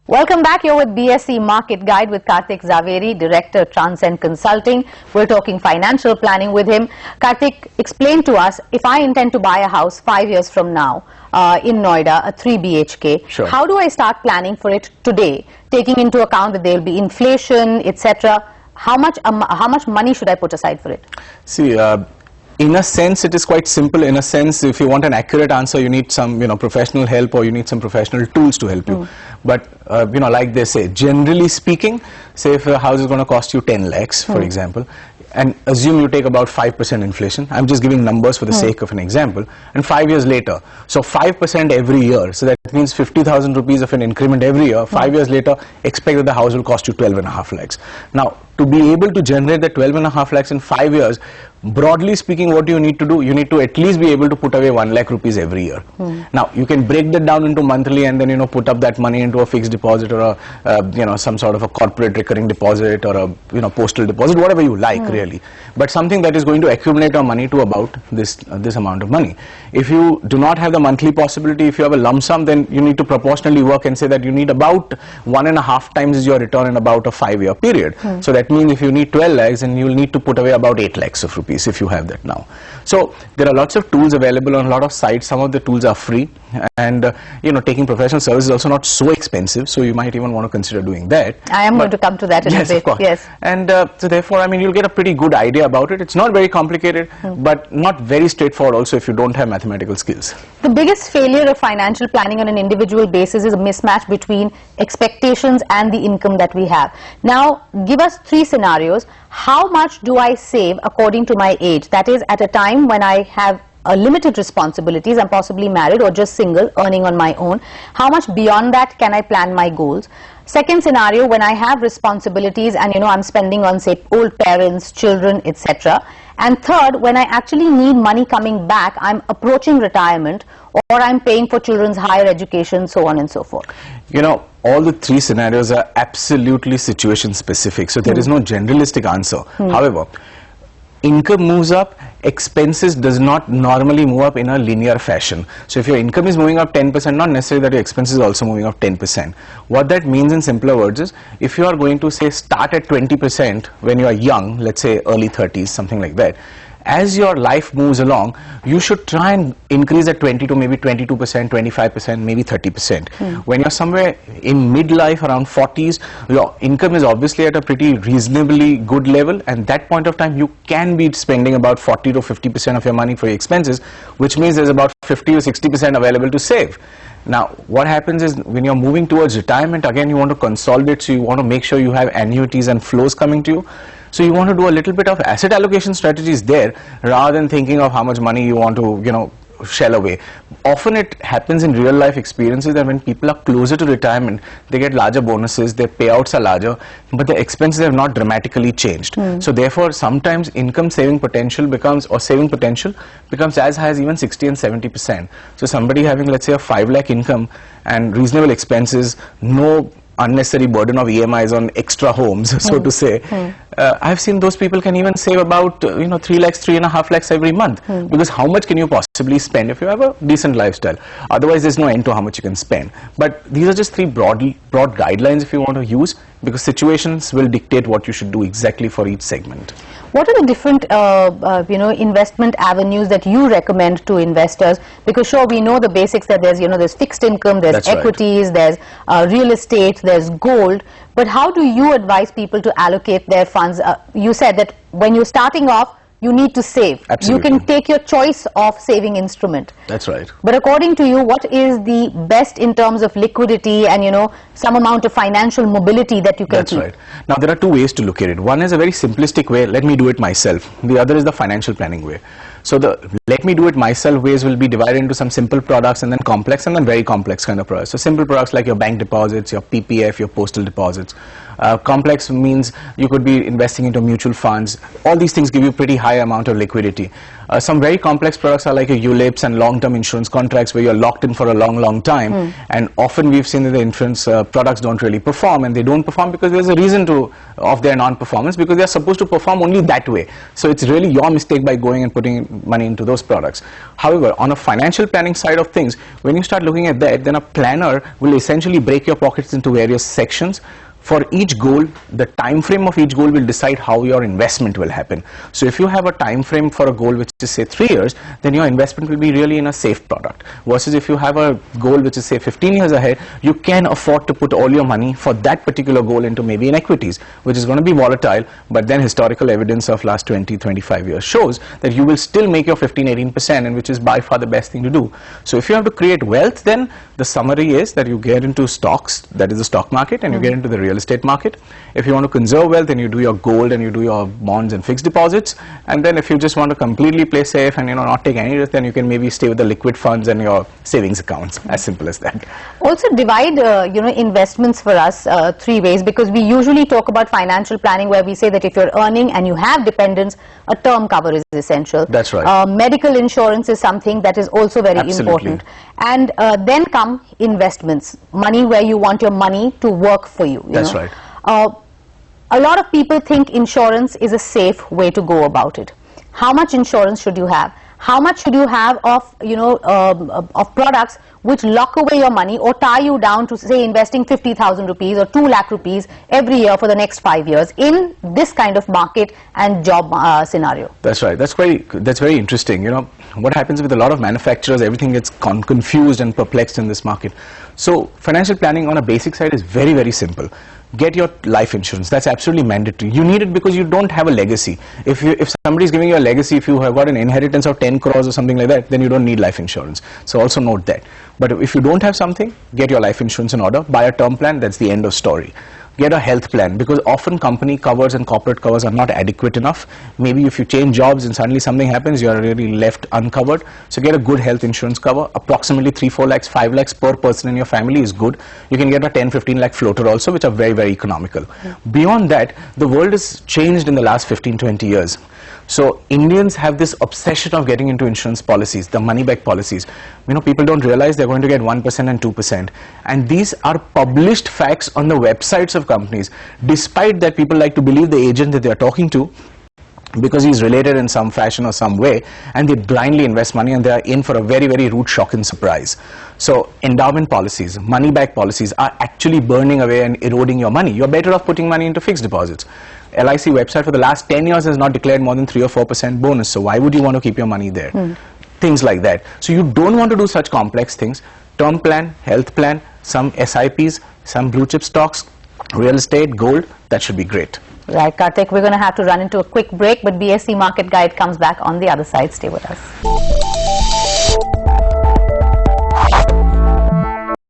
Welcome back. You're with BSc Market Guide with Kartik Jhaveri, Director, Transcend Consulting. We're talking financial planning with him. Kartik, explain to us, if I intend to buy a house 5 years from now in Noida, a 3 BHK, sure. How do I start planning for it today, taking into account that there will be inflation, etc.? How much money should I put aside for it? See, in a sense, it is quite simple. In a sense, if you want an accurate answer, you need some, professional help, or you need some professional tools to help you. But, like they say, generally speaking, say if a house is going to cost you 10 lakhs, for example, and assume you take about 5% inflation. I'm just giving numbers for the sake of an example. And 5 years later, so 5% every year. So that means 50,000 rupees of an increment every year. 5 years later, expect that the house will cost you 12.5 lakhs. Now, to be able to generate the 12.5 lakhs in 5 years, broadly speaking, what you need to do, you need to at least be able to put away 1 lakh rupees every year. Now, you can break that down into monthly and then, put up that money into a fixed deposit or a, some sort of a corporate recurring deposit or a, postal deposit, whatever you like, really. But something that is going to accumulate your money to about this amount of money. If you do not have the monthly possibility, if you have a lump sum, then you need to proportionally work and say that you need about 1.5 times your return in about a 5-year period. So that means if you need 12 lakhs, then you will need to put away about 8 lakhs of rupees if you have that now. So there are lots of tools available on a lot of sites. Some of the tools are free, and taking professional service is also not so expensive, so you might even want to consider doing that. I am going to come to that in a bit. Of course. Yes. And so therefore, you'll get a pretty good idea about it. It's not very complicated, but not very straightforward also if you don't have mathematical skills. The biggest failure of financial planning on an individual basis is a mismatch between expectations and the income that we have. Now, give us 3 scenarios. How much do I save according to my age? That is, at a time when I have limited responsibilities, I'm possibly married or just single, earning on my own. How much beyond that can I plan my goals? Second scenario, when I have responsibilities and I'm spending on, say, old parents, children, etc. And third, when I actually need money coming back, I'm approaching retirement, or I'm paying for children's higher education, so on and so forth. All the 3 scenarios are absolutely situation specific, so there is no generalistic answer. However, income moves up, expenses does not normally move up in a linear fashion. So if your income is moving up 10%, not necessarily that your expenses are also moving up 10%. What that means in simpler words is, if you are going to say start at 20% when you are young, let's say early 30s, something like that, as your life moves along, you should try and increase at 20 to maybe 22%, 25%, maybe 30%. When you're somewhere in midlife, around 40s, your income is obviously at a pretty reasonably good level, and that point of time, you can be spending about 40 to 50% of your money for your expenses, which means there's about 50 or 60% available to save. Now, what happens is, when you're moving towards retirement, again, you want to consolidate, so you want to make sure you have annuities and flows coming to you. So you want to do a little bit of asset allocation strategies there, rather than thinking of how much money you want to, shell away. Often it happens in real life experiences that when people are closer to retirement, they get larger bonuses, their payouts are larger, but the expenses have not dramatically changed. So therefore, sometimes income saving potential becomes, or saving potential becomes as high as even 60 and 70%. So somebody having, let's say, a 5 lakh income and reasonable expenses, no unnecessary burden of EMIs on extra homes, so to say. I've seen those people can even save about 3 lakhs, 3.5 lakhs every month, because how much can you possibly spend if you have a decent lifestyle? Otherwise, there's no end to how much you can spend. But these are just 3 broad guidelines if you want to use, because situations will dictate what you should do exactly for each segment. What are the different, investment avenues that you recommend to investors? Because sure, we know the basics, that there's, there's fixed income, there's equities, there's real estate, there's gold. But how do you advise people to allocate their funds? You said that when you're starting off, you need to save. Absolutely. You can take your choice of saving instrument. That's right. But according to you, what is the best in terms of liquidity and, some amount of financial mobility that you can keep? That's right. Now, there are 2 ways to look at it. One is a very simplistic way, let me do it myself. The other is the financial planning way. So the let me do it myself ways will be divided into some simple products, and then complex, and then very complex kind of products. So simple products like your bank deposits, your PPF, your postal deposits. Complex means you could be investing into mutual funds. All these things give you pretty high high amount of liquidity. Some very complex products are like a ULIPs and long-term insurance contracts where you're locked in for a long time, and often we've seen that the insurance products don't really perform, and they don't perform because there's a reason of their non-performance, because they're supposed to perform only that way. So it's really your mistake by going and putting money into those products. However, on a financial planning side of things, when you start looking at that, then a planner will essentially break your pockets into various sections. For each goal, the time frame of each goal will decide how your investment will happen. So if you have a time frame for a goal which is say 3 years, then your investment will be really in a safe product. Versus if you have a goal which is say 15 years ahead, you can afford to put all your money for that particular goal into maybe in equities, which is going to be volatile, but then historical evidence of last 20-25 years shows that you will still make your 15-18%, and which is by far the best thing to do. So if you have to create wealth, then the summary is that you get into stocks, that is the stock market, and you get into the real estate market. If you want to conserve wealth, then you do your gold and you do your bonds and fixed deposits. And then if you just want to completely play safe and not take any risk, then you can maybe stay with the liquid funds and your savings accounts. As simple as that. Also divide investments for us 3 ways, because we usually talk about financial planning where we say that if you're earning and you have dependents, a term cover is essential. That's right. Medical insurance is something that is also very important. And then come investments, money where you want your money to work for you. That's right. A lot of people think insurance is a safe way to go about it. How much insurance should you have? How much should you have of of products which lock away your money or tie you down to say investing 50,000 rupees or 2 lakh rupees every year for the next 5 years in this kind of market and job scenario? That's right. That's very interesting. What happens with a lot of manufacturers, everything gets confused and perplexed in this market. So financial planning on a basic side is very, very simple. Get your life insurance. That's absolutely mandatory. You need it because you don't have a legacy. If somebody is giving you a legacy, if you have got an inheritance of 10 crores or something like that, then you don't need life insurance. So also note that. But if you don't have something, get your life insurance in order. Buy a term plan. That's the end of story. Get a health plan, because often company covers and corporate covers are not adequate enough. Maybe if you change jobs and suddenly something happens, you're really left uncovered. So get a good health insurance cover. Approximately 3-4 lakhs, 5 lakhs per person in your family is good. You can get a 10-15 lakh floater also, which are very, very economical. Beyond that, the world has changed in the last 15-20 years. So Indians have this obsession of getting into insurance policies, the money back policies. People don't realize they're going to get 1% and 2%. And these are published facts on the websites of companies. Despite that, people like to believe the agent that they're talking to, because he's related in some fashion or some way, and they blindly invest money, and they are in for a very, very rude shock and surprise. So endowment policies, money back policies are actually burning away and eroding your money. You're better off putting money into fixed deposits. LIC website for the last 10 years has not declared more than 3 or 4% bonus. So why would you want to keep your money there? Things like that. So you don't want to do such complex things. Term plan, health plan, some SIPs, some blue chip stocks, real estate, gold, that should be great. Right, Kartik, we're going to have to run into a quick break, but BSC Market Guide comes back on the other side. Stay with us.